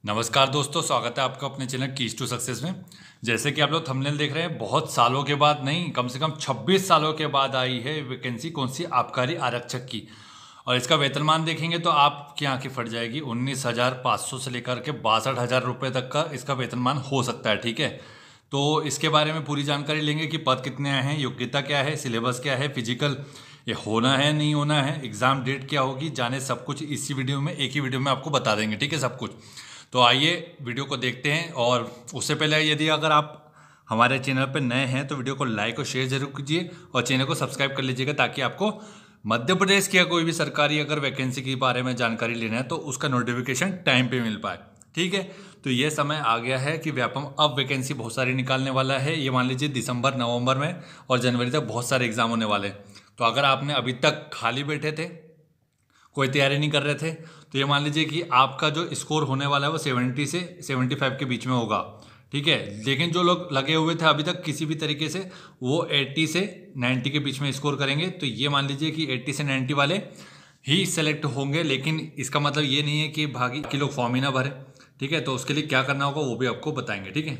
नमस्कार दोस्तों, स्वागत है आपका अपने चैनल कीज टू सक्सेस में। जैसे कि आप लोग थंबनेल देख रहे हैं, बहुत सालों के बाद नहीं, कम से कम 26 सालों के बाद आई है वैकेंसी। कौन सी? आबकारी आरक्षक की। और इसका वेतनमान देखेंगे तो आपकी आंखें फट जाएगी। 19,500 से लेकर के 62,000 रुपये तक का इसका वेतनमान हो सकता है। ठीक है, तो इसके बारे में पूरी जानकारी लेंगे कि पद कितने आए हैं, योग्यता क्या है, सिलेबस क्या है, फिजिकल ये होना है नहीं होना है, एग्जाम डेट क्या होगी, जाने सब कुछ इसी वीडियो में, एक ही वीडियो में आपको बता देंगे। ठीक है, सब कुछ। तो आइए वीडियो को देखते हैं। और उससे पहले यदि अगर आप हमारे चैनल पर नए हैं तो वीडियो को लाइक और शेयर जरूर कीजिए और चैनल को सब्सक्राइब कर लीजिएगा, ताकि आपको मध्य प्रदेश की या कोई भी सरकारी अगर वैकेंसी के बारे में जानकारी लेना है तो उसका नोटिफिकेशन टाइम पे मिल पाए। ठीक है, तो ये समय आ गया है कि व्यापम अब वैकेंसी बहुत सारी निकालने वाला है। ये मान लीजिए दिसंबर नवंबर में और जनवरी तक बहुत सारे एग्जाम होने वाले हैं। तो अगर आपने अभी तक खाली बैठे थे, कोई तैयारी नहीं कर रहे थे, तो ये मान लीजिए कि आपका जो स्कोर होने वाला है वो 70 से 75 के बीच में होगा। ठीक है, लेकिन जो लोग लगे हुए थे अभी तक किसी भी तरीके से, वो 80 से 90 के बीच में स्कोर करेंगे। तो ये मान लीजिए कि 80 से 90 वाले ही सेलेक्ट होंगे। लेकिन इसका मतलब ये नहीं है कि बाकी लोग फॉर्म ही ना भरे। ठीक है, तो उसके लिए क्या करना होगा वो भी आपको बताएंगे। ठीक है,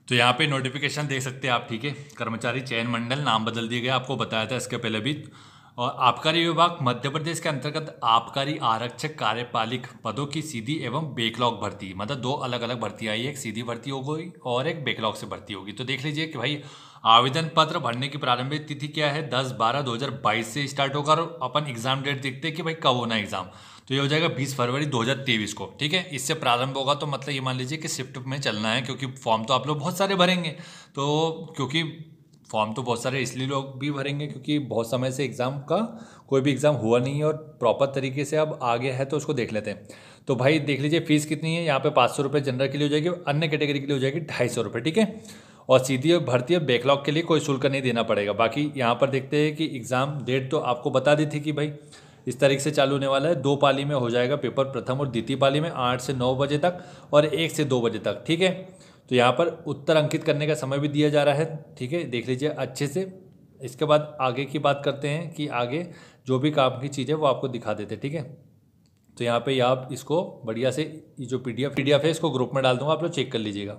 तो यहाँ पे नोटिफिकेशन देख सकते हैं आप। ठीक है, कर्मचारी चयन मंडल नाम बदल दिया गया, आपको बताया था इसके पहले भी। और आबकारी विभाग मध्य प्रदेश के अंतर्गत आबकारी आरक्षक कार्यपालिक पदों की सीधी एवं बैकलॉग भर्ती, मतलब दो अलग अलग भर्ती आई है। एक सीधी भर्ती हो गई और एक बैकलॉग से भर्ती होगी। तो देख लीजिए कि भाई आवेदन पत्र भरने की प्रारंभिक तिथि क्या है, 10/12/2022 से स्टार्ट होकर अपन एग्जाम डेट देखते हैं कि भाई कब होना है एग्जाम। तो ये हो जाएगा 20 फरवरी 2023 को। ठीक है, इससे प्रारंभ होगा। तो मतलब ये मान लीजिए कि शिफ्ट में चलना है, क्योंकि फॉर्म तो आप लोग बहुत सारे भरेंगे। तो क्योंकि फॉर्म तो बहुत सारे इसलिए लोग भी भरेंगे क्योंकि बहुत समय से एग्ज़ाम का कोई भी एग्ज़ाम हुआ नहीं है और प्रॉपर तरीके से अब आ गया है, तो उसको देख लेते हैं। तो भाई देख लीजिए फीस कितनी है। यहाँ पे 500 रुपये जनरल के लिए हो जाएगी, अन्य कैटेगरी के लिए हो जाएगी 250 रुपये। ठीक है, और सीधी भर्ती और बैकलॉग के लिए कोई शुल्क नहीं देना पड़ेगा। बाकी यहाँ पर देखते हैं कि एग्ज़ाम डेट तो आपको बता दी थी कि भाई इस तारीख से चालू होने वाला है। 2 पाली में हो जाएगा पेपर, प्रथम और द्वितीय पाली में 8 से 9 बजे तक और 1 से 2 बजे तक। ठीक है, तो यहाँ पर उत्तर अंकित करने का समय भी दिया जा रहा है। ठीक है, देख लीजिए अच्छे से। इसके बाद आगे की बात करते हैं कि आगे जो भी काम की चीज़ है वो आपको दिखा देते हैं। ठीक है, तो यहाँ पे आप इसको बढ़िया से, ये जो पीडीएफ है इसको ग्रुप में डाल दूंगा, आप लोग चेक कर लीजिएगा।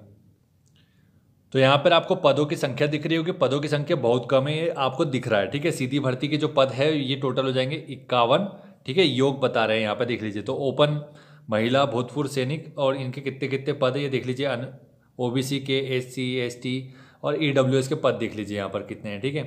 तो यहाँ पर आपको पदों की संख्या दिख रही होगी। पदों की संख्या बहुत कम है, ये आपको दिख रहा है। ठीक है, सीधी भर्ती के जो पद है ये टोटल हो जाएंगे 51। ठीक है, योग बता रहे हैं यहाँ पर, देख लीजिए। तो ओपन महिला भूतपूर्व सैनिक और इनके कितने कितने पद है ये देख लीजिए। ओबीसी के, एससी एसटी और ईडब्ल्यूएस के पद देख लीजिए यहाँ पर कितने हैं। ठीक है,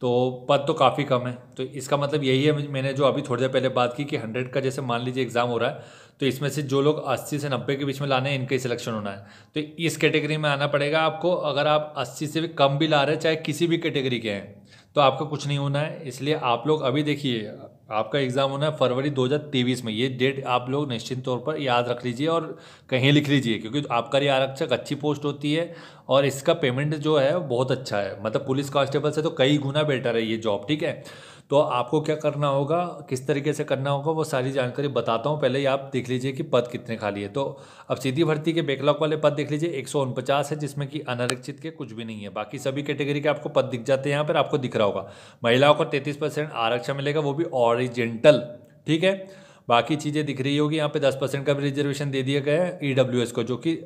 तो पद तो काफ़ी कम है। तो इसका मतलब यही है, मैंने जो अभी थोड़ी देर पहले बात की कि 100 का जैसे मान लीजिए एग्जाम हो रहा है, तो इसमें से जो लोग 80 से 90 के बीच में लाने हैं इनका ही सिलेक्शन होना है। तो इस कैटेगरी में आना पड़ेगा आपको। अगर आप 80 से भी कम भी ला रहे हैं, चाहे किसी भी कैटेगरी के हैं, तो आपका कुछ नहीं होना है। इसलिए आप लोग अभी देखिए, आपका एग्ज़ाम होना है फरवरी 2023 में। ये डेट आप लोग निश्चित तौर पर याद रख लीजिए और कहीं लिख लीजिए, क्योंकि आबकारी आरक्षक अच्छी पोस्ट होती है और इसका पेमेंट जो है बहुत अच्छा है। मतलब पुलिस कांस्टेबल से तो कई गुना बेटर है ये जॉब। ठीक है, तो आपको क्या करना होगा, किस तरीके से करना होगा, वो सारी जानकारी बताता हूँ। पहले ही आप देख लीजिए कि पद कितने खाली है। तो अब सीधी भर्ती के बैकलॉग वाले पद देख लीजिए 149 है, जिसमें कि अनारक्षित के कुछ भी नहीं है। बाकी सभी कैटेगरी के आपको पद दिख जाते हैं यहाँ पर, आपको दिख रहा होगा। महिलाओं को 33% आरक्षण मिलेगा, वो भी ऑरिजेंटल। ठीक है, बाकी चीज़ें दिख रही होगी। यहाँ पे 10% का भी रिजर्वेशन दे दिया गया है ईडब्ल्यूएस को, जो कि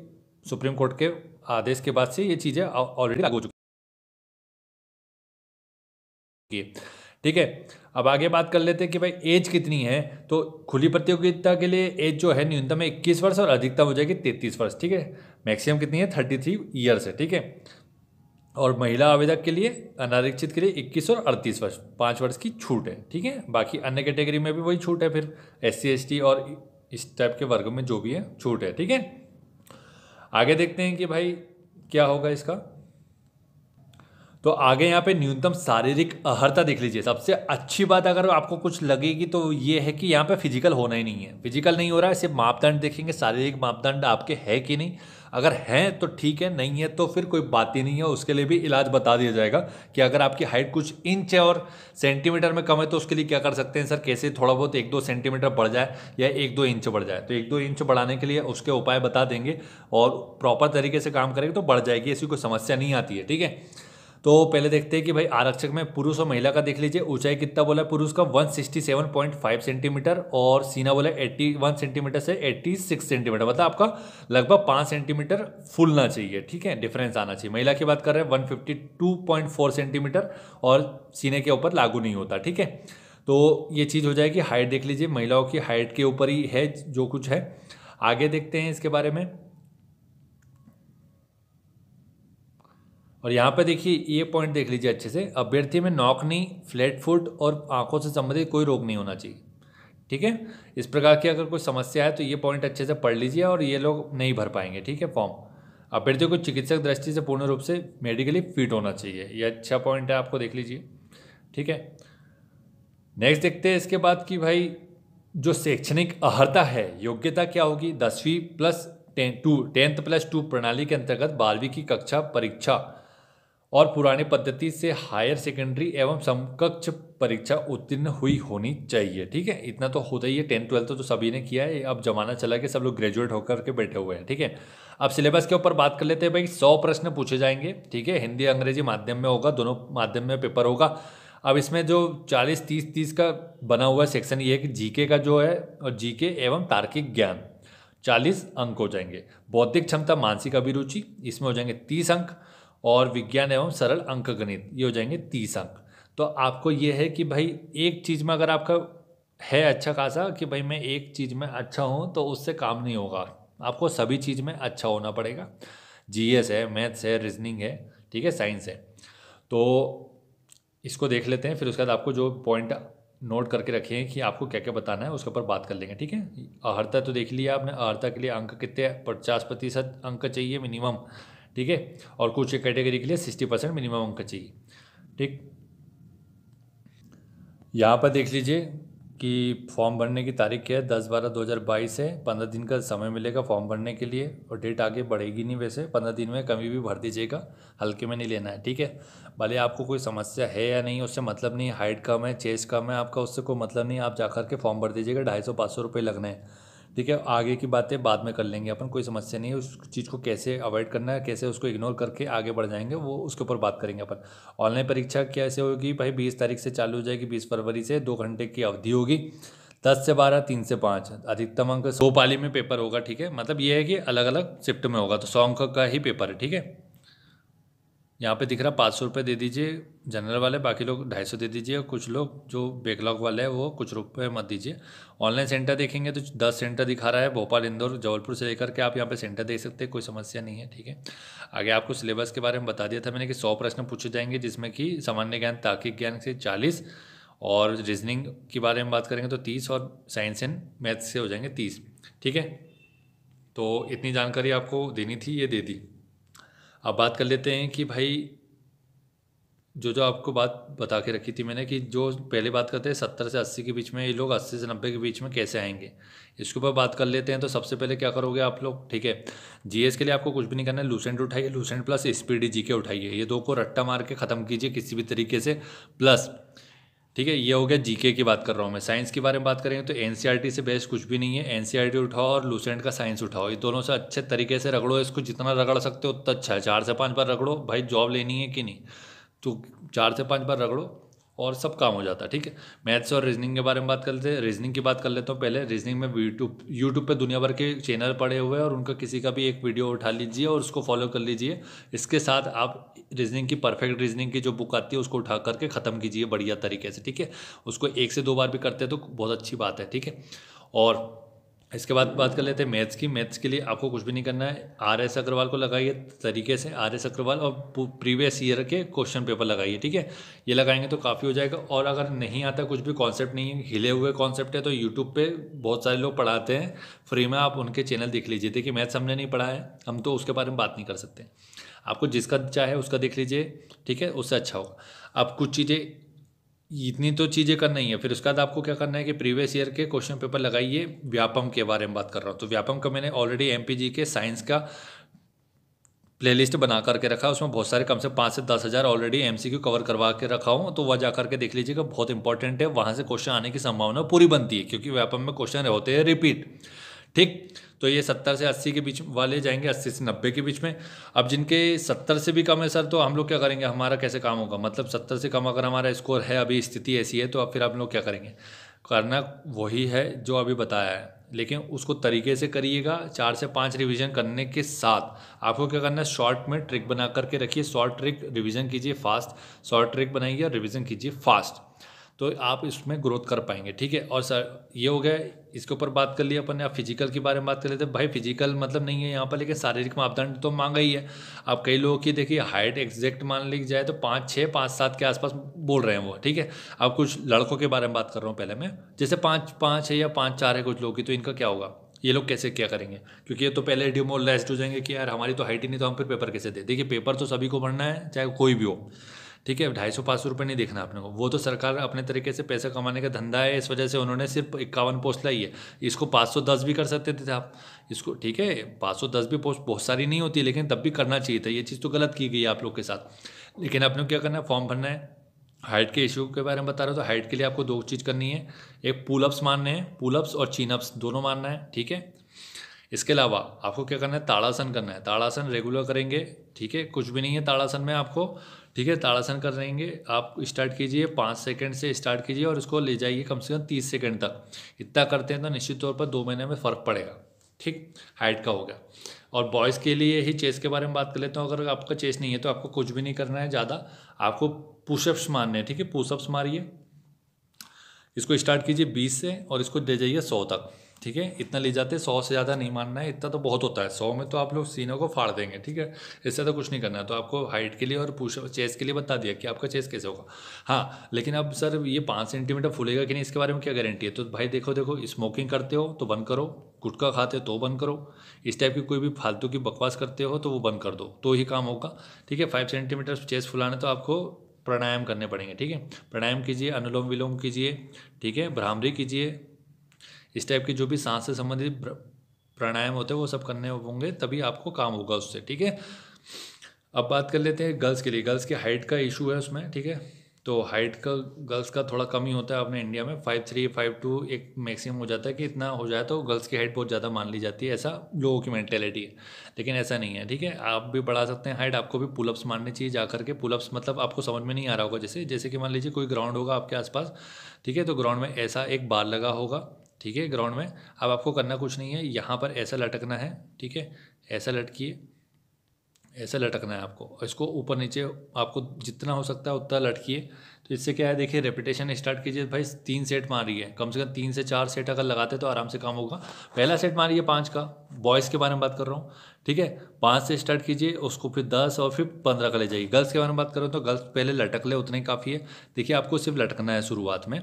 सुप्रीम कोर्ट के आदेश के बाद से ये चीज़ें ऑलरेडी लागू हो चुकी है। ठीक है, अब आगे बात कर लेते हैं कि भाई एज कितनी है। तो खुली प्रतियोगिता के लिए एज जो है न्यूनतम है 21 वर्ष और अधिकतम हो जाएगी 33 वर्ष। ठीक है, मैक्सिमम कितनी है 33 ईयर्स है। ठीक है, और महिला आवेदक के लिए, अनारक्षित के लिए 21 और 38 वर्ष, 5 वर्ष की छूट है। ठीक है, बाकी अन्य कैटेगरी में भी वही छूट है, फिर SC ST और इस टाइप के वर्ग में जो भी है छूट है। ठीक है, आगे देखते हैं कि भाई क्या होगा इसका। तो आगे यहाँ पे न्यूनतम शारीरिक अर्हता देख लीजिए। सबसे अच्छी बात अगर आपको कुछ लगेगी तो ये है कि यहाँ पे फिजिकल होना ही नहीं है। फिजिकल नहीं हो रहा है, सिर्फ मापदंड देखेंगे, शारीरिक मापदंड आपके है कि नहीं। अगर हैं तो ठीक है, नहीं है तो फिर कोई बात ही नहीं है। उसके लिए भी इलाज बता दिया जाएगा कि अगर आपकी हाइट कुछ इंच है और सेंटीमीटर में कम है तो उसके लिए क्या कर सकते हैं सर, कैसे थोड़ा बहुत 1-2 सेंटीमीटर बढ़ जाए या 1-2 इंच बढ़ जाए। तो 1-2 इंच बढ़ाने के लिए उसके उपाय बता देंगे और प्रॉपर तरीके से काम करेंगे तो बढ़ जाएगी, ऐसी कोई समस्या नहीं आती है। ठीक है, तो पहले देखते हैं कि भाई आरक्षक में पुरुष और महिला का देख लीजिए। ऊंचाई कितना बोला है पुरुष का 167.5 सेंटीमीटर और सीना बोला 81 सेंटीमीटर से 86 सेंटीमीटर, मतलब आपका लगभग 5 सेंटीमीटर फूलना चाहिए, ठीक है, डिफरेंस आना चाहिए। महिला की बात कर रहे हैं 152.4 सेंटीमीटर और सीने के ऊपर लागू नहीं होता, ठीक है। तो ये चीज़ हो जाएगी। हाइट देख लीजिए, महिलाओं की हाइट के ऊपर ही है जो कुछ है। आगे देखते हैं इसके बारे में। और यहाँ पे देखिए ये पॉइंट देख लीजिए अच्छे से, अभ्यर्थी में नौकनी, फ्लैट फुट और आंखों से संबंधित कोई रोग नहीं होना चाहिए, ठीक है। इस प्रकार की अगर कोई समस्या है तो ये पॉइंट अच्छे से पढ़ लीजिए और ये लोग नहीं भर पाएंगे, ठीक है फॉर्म। अभ्यर्थी को चिकित्सक दृष्टि से पूर्ण रूप से मेडिकली फिट होना चाहिए, ये अच्छा पॉइंट है, आपको देख लीजिए, ठीक है। नेक्स्ट देखते हैं इसके बाद कि भाई जो शैक्षणिक अर्हता है, योग्यता क्या होगी, 10वीं प्लस 10th+2 प्रणाली के अंतर्गत 12वीं की कक्षा परीक्षा और पुरानी पद्धति से हायर सेकेंडरी एवं समकक्ष परीक्षा उत्तीर्ण हुई होनी चाहिए, ठीक है। इतना तो होता ही है, 10th-12th तो सभी ने किया है, अब जमाना चला कि सब लोग ग्रेजुएट होकर के बैठे हुए हैं, ठीक है। अब सिलेबस के ऊपर बात कर लेते हैं भाई। 100 प्रश्न पूछे जाएंगे, ठीक है, हिंदी अंग्रेजी माध्यम में होगा, दोनों माध्यम में पेपर होगा। अब इसमें जो 40-30-30 का बना हुआ सेक्शन ये है कि जीके का जो है, और जीके एवं तार्किक ज्ञान 40 अंक हो जाएंगे। बौद्धिक क्षमता, मानसिक अभिरुचि, इसमें हो जाएंगे 30 अंक और विज्ञान एवं सरल अंक गणित ये हो जाएंगे 30 अंक। तो आपको ये है कि भाई एक चीज़ में अगर आपका है अच्छा खासा कि भाई मैं एक चीज़ में अच्छा हूँ तो उससे काम नहीं होगा, आपको सभी चीज़ में अच्छा होना पड़ेगा। जीएस है, मैथ्स है, रीजनिंग है, ठीक है, साइंस है। तो इसको देख लेते हैं, फिर उसके बाद आपको जो पॉइंट नोट करके रखे हैं कि आपको क्या क्या बताना है उसके ऊपर बात कर लेंगे, ठीक है। अर्हता तो देख लिया आपने, अर्हता के लिए अंक कितने, 50% अंक चाहिए मिनिमम, ठीक है। और कुछ कैटेगरी के लिए 60% मिनिमम अंक चाहिए, ठीक। यहाँ पर देख लीजिए कि फॉर्म भरने की तारीख क्या है, 10/12/2022 है। 15 दिन का समय मिलेगा फॉर्म भरने के लिए और डेट आगे बढ़ेगी नहीं, वैसे 15 दिन में कभी भी भर दीजिएगा, हल्के में नहीं लेना है, ठीक है। भले आपको कोई समस्या है या नहीं उससे मतलब नहीं, हाइट कम है, चेस्ट कम है, आपका उससे कोई मतलब नहीं, आप जाकर के फॉर्म भर दीजिएगा, 250-500 रुपये लगने हैं, ठीक है। आगे की बातें बाद में कर लेंगे अपन, कोई समस्या नहीं है। उस चीज़ को कैसे अवॉइड करना है, कैसे उसको इग्नोर करके आगे बढ़ जाएंगे, वो उसके ऊपर बात करेंगे अपन। ऑनलाइन परीक्षा कैसे होगी भाई, 20 तारीख से चालू हो जाएगी, 20 फरवरी से, 2 घंटे की अवधि होगी, 10 से 12, 3 से 5, अधिकतम अंक 100 पाली में पेपर होगा, ठीक है। मतलब ये है कि अलग अलग शिफ्ट में होगा, तो 100 अंक का ही पेपर है, ठीक है। यहाँ पे दिख रहा 500 रुपये दे दीजिए जनरल वाले, बाकी लोग 250 दे दीजिए, और कुछ लोग जो बैकलॉग वाले हैं वो कुछ रुपये मत दीजिए। ऑनलाइन सेंटर देखेंगे तो 10 सेंटर दिखा रहा है, भोपाल, इंदौर, जबलपुर से लेकर के आप यहाँ पे सेंटर देख सकते हैं, कोई समस्या नहीं है, ठीक है। आगे आपको सिलेबस के बारे में बता दिया था मैंने कि 100 प्रश्न पूछे जाएंगे, जिसमें कि सामान्य ज्ञान, तार्किक ज्ञान से 40 और रीजनिंग के बारे में बात करेंगे तो 30 और साइंस एंड मैथ्स से हो जाएंगे 30, ठीक है। तो इतनी जानकारी आपको देनी थी, ये दे दी। अब बात कर लेते हैं कि भाई जो जो आपको बात बता के रखी थी मैंने कि जो पहले बात करते हैं 70 से 80 के बीच में, ये लोग 80 से 90 के बीच में कैसे आएंगे, इसके ऊपर बात कर लेते हैं। तो सबसे पहले क्या करोगे आप लोग, ठीक है, जीएस के लिए आपको कुछ भी नहीं करना है, लूसेंट उठाइए, लूसेंट प्लस स्पीडी जीके उठाइए, ये दो को रट्टा मार के ख़त्म कीजिए किसी भी तरीके से, प्लस, ठीक है। ये हो गया जीके की बात कर रहा हूँ मैं। साइंस के बारे में बात करेंगे तो एनसीईआरटी से बेस्ट कुछ भी नहीं है, एनसीईआरटी उठाओ और लूसेंट का साइंस उठाओ, ये दोनों से अच्छे तरीके से रगड़ो इसको, जितना रगड़ सकते हो उतना अच्छा है। 4 से 5 बार रगड़ो भाई, जॉब लेनी है कि नहीं, तो 4 से 5 बार रगड़ो और सब काम हो जाता है, ठीक है। मैथ्स और रीजनिंग के बारे में बात कर लेते हैं। रीजनिंग की बात कर लेता हूँ पहले। रीजनिंग में यूट्यूब पे दुनिया भर के चैनल पड़े हुए हैं और उनका किसी का भी एक वीडियो उठा लीजिए और उसको फॉलो कर लीजिए। इसके साथ आप रीजनिंग की, परफेक्ट रीजनिंग की जो बुक आती है उसको उठा करके ख़त्म कीजिए बढ़िया तरीके से, ठीक है। उसको 1 से 2 बार भी करते हैं तो बहुत अच्छी बात है, ठीक है। और इसके बाद बात कर लेते हैं मैथ्स की। मैथ्स के लिए आपको कुछ भी नहीं करना है, RS अग्रवाल को लगाइए तरीके से, RS अग्रवाल, और प्रीवियस ईयर के क्वेश्चन पेपर लगाइए, ठीक है। ये लगाएंगे तो काफ़ी हो जाएगा। और अगर नहीं आता, कुछ भी कॉन्सेप्ट नहीं है, हिले हुए कॉन्सेप्ट है, तो यूट्यूब पे बहुत सारे लोग पढ़ाते हैं फ्री में, आप उनके चैनल देख लीजिए। देखिए मैथ्स हमने नहीं पढ़ा है, हम तो उसके बारे में बात नहीं कर सकते, आपको जिसका चाहे उसका देख लीजिए, ठीक है, उससे अच्छा होगा। आप कुछ चीज़ें, इतनी तो चीज़ें करना ही है। फिर उसके बाद आपको क्या करना है कि प्रीवियस ईयर के क्वेश्चन पेपर लगाइए। व्यापम के बारे में बात कर रहा हूँ, तो व्यापम का मैंने ऑलरेडी MPG के साइंस का प्लेलिस्ट बना करके रखा है, उसमें बहुत सारे कम से 5 से 10 हज़ार ऑलरेडी MCQ कवर करवा के रखा हूँ, तो वह जा करके देख लीजिएगा, बहुत इंपॉर्टेंट है, वहाँ से क्वेश्चन आने की संभावना पूरी बनती है, क्योंकि व्यापम में क्वेश्चन होते हैं रिपीट, ठीक। तो ये 70 से 80 के बीच वाले जाएंगे, 80 से 90 के बीच में। अब जिनके 70 से भी कम है सर, तो हम लोग क्या करेंगे, हमारा कैसे काम होगा, मतलब 70 से कम अगर हमारा स्कोर है, अभी स्थिति ऐसी है, तो अब फिर आप लोग क्या करेंगे, करना वही है जो अभी बताया है, लेकिन उसको तरीके से करिएगा। 4 से 5 रिवीजन करने के साथ आपको क्या करना है, शॉर्ट में ट्रिक बना करके रखिए, शॉर्ट ट्रिक रिवीजन कीजिए फास्ट, शॉर्ट ट्रिक बनाइए और रिवीजन कीजिए फास्ट, तो आप इसमें ग्रोथ कर पाएंगे, ठीक है। और सर ये हो गया, इसके ऊपर बात कर लिया अपन ने। आप फिजिकल के बारे में बात कर लेते हैं। भाई फिजिकल मतलब नहीं है यहाँ पर, लेकिन शारीरिक मापदंड तो मांगा ही है। अब कई लोगों की देखिए हाइट एग्जैक्ट मान ली जाए तो 5'6", 5'7" के आसपास बोल रहे हैं वो, ठीक है। अब कुछ लड़कों के बारे में बात कर रहा हूँ पहले मैं, जैसे 5'5" है या 5'4" है कुछ लोगों की, तो इनका क्या होगा, ये लोग कैसे क्या करेंगे, क्योंकि ये तो पहले डिमोरलाइज्ड हो जाएंगे कि यार हमारी तो हाइट ही नहीं, तो हम फिर पेपर कैसे दे। देखिए पेपर तो सभी को भरना है, चाहे कोई भी हो, ठीक है। 250-500 रुपये नहीं देखना आपने को, वो तो सरकार अपने तरीके से पैसा कमाने का धंधा है, इस वजह से उन्होंने सिर्फ 51 पोस्ट लाई है। इसको 510 भी कर सकते थे आप इसको, ठीक है। 510 भी पोस्ट बहुत सारी नहीं होती, लेकिन तब भी करना चाहिए था। ये चीज़ तो गलत की गई है आप लोग के साथ। लेकिन आपने क्या करना है, फॉर्म भरना है। हाइट के इशू के बारे में बता रहा हूँ, तो हाइट के लिए आपको 2 चीज़ करनी है, एक पुलअप्स मारने हैं, पुलअप्स और चीनअप्स दोनों मारना है, ठीक है। इसके अलावा आपको क्या करना है, ताड़ासन करना है। ताड़ासन रेगुलर करेंगे, ठीक है, कुछ भी नहीं है ताड़ासन में आपको, ठीक है। ताड़ासन कर रहेंगे आप, स्टार्ट कीजिए 5 सेकंड से स्टार्ट कीजिए और इसको ले जाइए कम से कम 30 सेकंड तक। इतना करते हैं तो निश्चित तौर पर 2 महीने में फ़र्क पड़ेगा, ठीक। हाइट का हो गया। और बॉयज़ के लिए ही चेस्ट के बारे में बात कर लेते हैं। अगर आपका चेस्ट नहीं है तो आपको कुछ भी नहीं करना है ज़्यादा, आपको पुशअप्स मारने हैं, ठीक है। पुशअप्स मारिए, इसको स्टार्ट कीजिए 20 से और इसको ले जाइए 100 तक, ठीक है। इतना ले जाते हैं, 100 से ज़्यादा नहीं मानना है, इतना तो बहुत होता है। 100 में तो आप लोग सीनों को फाड़ देंगे, ठीक है। इससे तो कुछ नहीं करना है। तो आपको हाइट के लिए और पुश चेस्ट के लिए बता दिया कि आपका चेस्ट कैसे होगा। हाँ, लेकिन अब सर ये 5 सेंटीमीटर फूलेगा कि नहीं, इसके बारे में क्या गारंटी है। तो भाई देखो देखो, स्मोकिंग करते हो तो बंद करो, गुटखा खाते हो तो बंद करो, इस टाइप की कोई भी फालतू की बकवास करते हो तो वो बंद कर दो, तो ही काम होगा, ठीक है। 5 सेंटीमीटर चेस्ट फुलाना तो आपको प्राणायाम करने पड़ेंगे, ठीक है। प्राणायाम कीजिए, अनुलोम विलोम कीजिए, ठीक है, भ्रामरी कीजिए, इस टाइप के जो भी सांस से संबंधित प्राणायाम होते हैं वो सब करने होंगे, तभी आपको काम होगा उससे, ठीक है। अब बात कर लेते हैं गर्ल्स के लिए। गर्ल्स की हाइट का इशू है उसमें, ठीक है। तो हाइट का गर्ल्स का थोड़ा कम ही होता है अपने इंडिया में, 5'3", 5'2" एक मैक्सिमम हो जाता है कि इतना हो जाए तो गर्ल्स की हाइट बहुत ज़्यादा मान ली जाती है, ऐसा लोगों की मेंटेलिटी है। लेकिन ऐसा नहीं है, ठीक है। आप भी बढ़ा सकते हैं हाइट, आपको भी पुलअप्स मारने चाहिए जा करके। पुलअप्स मतलब आपको समझ में नहीं आ रहा होगा, जैसे जैसे कि मान लीजिए कोई ग्राउंड होगा आपके आसपास, ठीक है। तो ग्राउंड में ऐसा एक बार लगा होगा, ठीक है, ग्राउंड में। अब आपको करना कुछ नहीं है, यहाँ पर ऐसा लटकना है, ठीक है, ऐसा लटकिए, ऐसा लटकना है आपको, इसको ऊपर नीचे आपको जितना हो सकता है उतना लटकिए। तो इससे क्या है, देखिए रेपिटेशन स्टार्ट कीजिए। भाई 3 सेट मारिए, कम से कम 3 से 4 सेट अगर लगाते तो आराम से काम होगा। पहला सेट मारिए 5 का, बॉयज़ के बारे में बात कर रहा हूँ, ठीक है। 5 से स्टार्ट कीजिए, उसको फिर 10 और फिर 15 का ले जाइए। गर्ल्स के बारे में बात करो तो गर्ल्स पहले लटक ले, उतना ही काफ़ी है। देखिए आपको सिर्फ लटकना है शुरुआत में,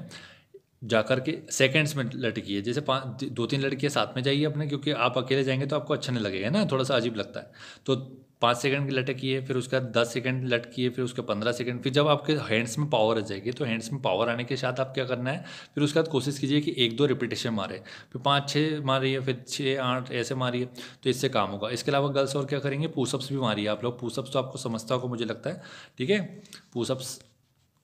जाकर के सेकंड्स में लटकिए। जैसे 2-3 लड़कियाँ साथ में जाइए अपने, क्योंकि आप अकेले जाएंगे तो आपको अच्छा नहीं लगेगा ना, थोड़ा सा अजीब लगता है। तो 5 सेकंड की लटकिए, फिर उसके बाद 10 सेकंड लटकिए, फिर उसके 15 सेकंड। फिर जब आपके हैंड्स में पावर आ जाएगी, तो हैंड्स में पावर आने के साथ आप क्या करना है, फिर उसके बाद कोशिश कीजिए कि 1-2 रिपीटेशन मारे, फिर 5-6 मारिए, फिर 6-8 ऐसे मारिए, तो इससे काम होगा। इसके अलावा गर्ल्स और क्या करेंगे, पुशअप्स भी मारिए आप लोग। पुशअप्स तो आपको समझता होगा मुझे लगता है, ठीक है। पुशअप्स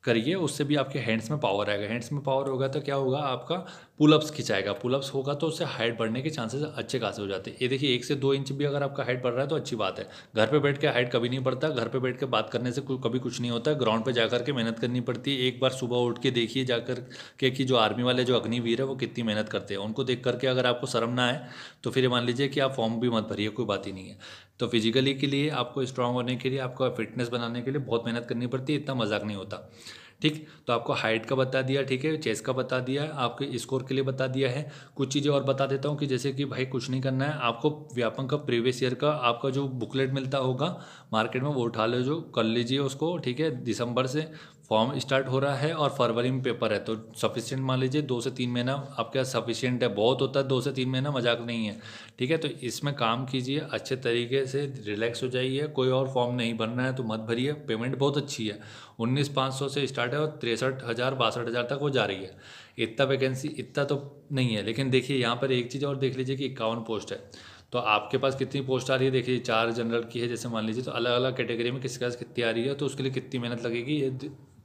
करिए, उससे भी आपके हैंड्स में पावर आएगा। हैंड्स में पावर होगा तो क्या होगा, आपका पुलअप्स खिंचाएगा। पुलअप्स होगा तो उससे हाइट बढ़ने के चांसेस अच्छे खासे हो जाते हैं। ये देखिए 1 से 2 इंच भी अगर आपका हाइट बढ़ रहा है तो अच्छी बात है। घर पे बैठ के हाइट कभी नहीं बढ़ता, घर पे बैठ के बात करने से कभी कुछ नहीं होता है। ग्राउंड पे जाकर के मेहनत करनी पड़ती है। एक बार सुबह उठ के देखिए जाकर के कि जो आर्मी वाले जो अग्निवीर है वो कितनी मेहनत करते हैं। उनको देख करके अगर आपको शर्म ना आए तो फिर मान लीजिए कि आप फॉर्म भी मत भरिए, कोई बात ही नहीं है। तो फिजिकली के लिए आपको स्ट्रांग होने के लिए, आपको फिटनेस बनाने के लिए बहुत मेहनत करनी पड़ती है, इतना मजाक नहीं होता, ठीक। तो आपको हाइट का बता दिया, ठीक है, चेस्ट का बता दिया, आपके स्कोर के लिए बता दिया है। कुछ चीज़ें और बता देता हूँ कि जैसे कि भाई कुछ नहीं करना है आपको, व्यापम का प्रीवियस ईयर का आपका जो बुकलेट मिलता होगा मार्केट में वो उठा लो, जो कर लीजिए उसको, ठीक है। दिसंबर से फॉर्म स्टार्ट हो रहा है और फरवरी में पेपर है, तो सफिशिएंट मान लीजिए 2 से 3 महीना आपके पास सफिशिएंट है। बहुत होता है 2 से 3 महीना, मजाक नहीं है, ठीक है। तो इसमें काम कीजिए अच्छे तरीके से, रिलैक्स हो जाइए। कोई और फॉर्म नहीं भरना है तो मत भरिए, पेमेंट बहुत अच्छी है, 19,500 से स्टार्ट है और 63,000 62,000 तक वो जा रही है। इतना वैकेंसी इतना तो नहीं है, लेकिन देखिए यहाँ पर एक चीज़ और देख लीजिए कि 51 पोस्ट है। तो आपके पास कितनी पोस्ट आ रही है, देखिए 4 जनरल की है जैसे मान लीजिए, तो अलग अलग कैटेगरी में किसके पास कितनी आ रही है, तो उसके लिए कितनी मेहनत लगेगी ये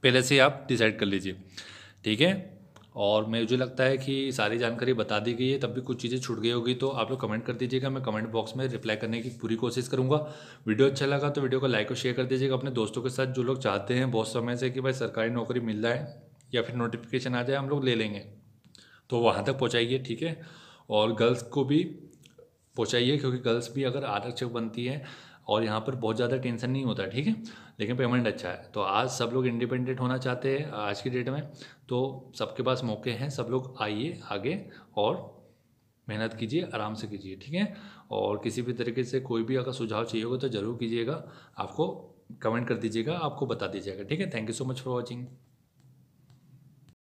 पहले से आप डिसाइड कर लीजिए, ठीक है। और मुझे लगता है कि सारी जानकारी बता दी गई है, तब भी कुछ चीज़ें छूट गई होगी तो आप लोग कमेंट कर दीजिएगा। मैं कमेंट बॉक्स में रिप्लाई करने की पूरी कोशिश करूँगा। वीडियो अच्छा लगा तो वीडियो को लाइक और शेयर कर दीजिएगा अपने दोस्तों के साथ, जो लोग चाहते हैं बहुत समय से कि भाई सरकारी नौकरी मिल जाए या फिर नोटिफिकेशन आ जाए हम लोग ले लेंगे, तो वहाँ तक पहुँचाइए, ठीक है। और गर्ल्स को भी पहुँचाइए, क्योंकि गर्ल्स भी अगर आरक्षक बनती है और यहाँ पर बहुत ज़्यादा टेंशन नहीं होता, ठीक है, लेकिन पेमेंट अच्छा है। तो आज सब लोग इंडिपेंडेंट होना चाहते हैं आज की डेट में, तो सबके पास मौके हैं, सब लोग आइए आगे और मेहनत कीजिए, आराम से कीजिए, ठीक है। और किसी भी तरीके से कोई भी अगर सुझाव चाहिए होगा तो ज़रूर कीजिएगा, आपको कमेंट कर दीजिएगा, आपको बता दीजिएगा, ठीक है। Thank you so much for watching.